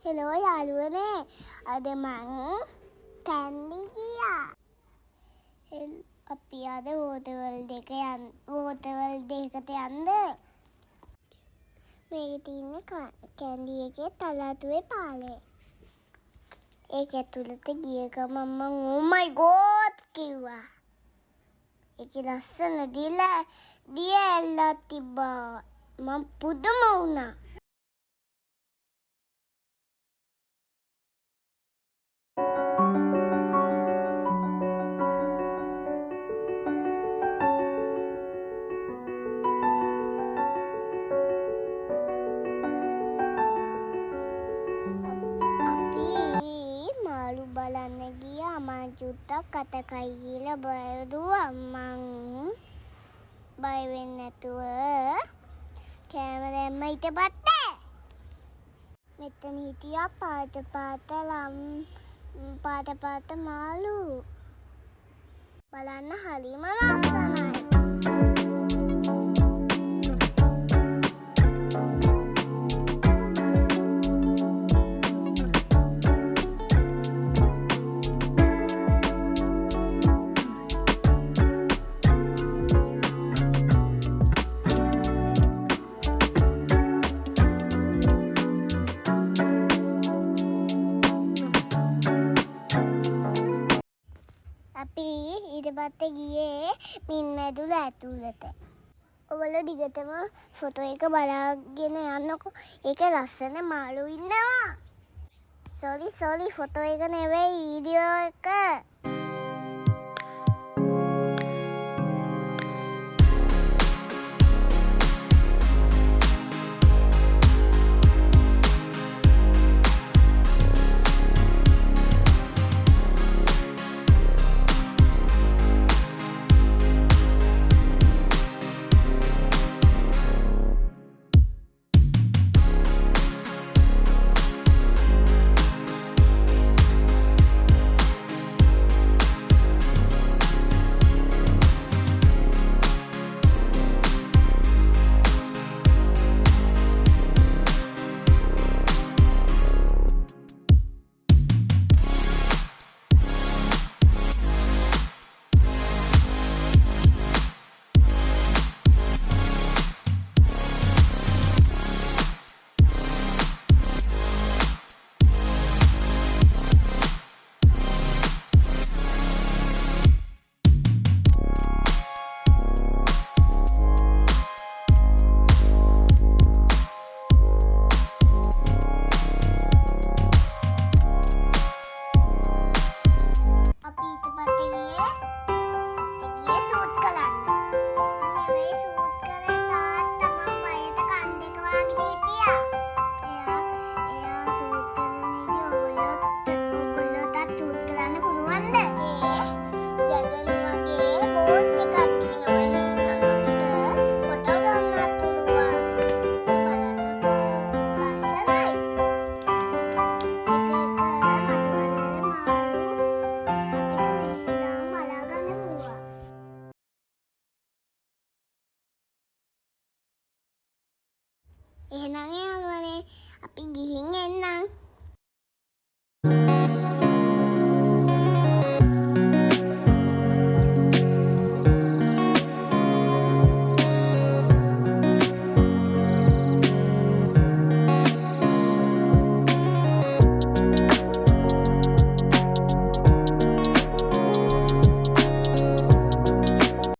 Hello යාළුවනේ අද මං කැන්ඩි ගියා. අපි අද වෝටර්වර්ල්ඩ් එකට යන්න. මේකේ තියෙන්නේ කැන්ඩි එකේ තලාතුවේ පාලේ. ඒක ඇතුළට ගිය ගමන් මං oh my god කිව්වා. ඒකේ ලස්සන දිය ඇල්ලක් තිබ්බා. මං පුදුම වුණා. මාළු බලන්න ගියා. මං චුට්ටක් අත කයි කියලා බයදුවා. මං බය වෙන්නේ නැතුව කෑම දැම්ම ඊට පස්සේ මෙතන හිටියා පාට මාළු. බලන්න හරිම ලස්සනයි. අපි ඊට පස්සේ ගියේ මින් මැදුර ඇතුළට. ඔයගොල්ලෝ දිගටම ෆොටෝ එක බලාගෙන යන්නකෝ. ඒකේ ලස්සන මාළු ඉන්නවා. සෝරි ෆොටෝ එක නෙවෙයි වීඩියෝ එක.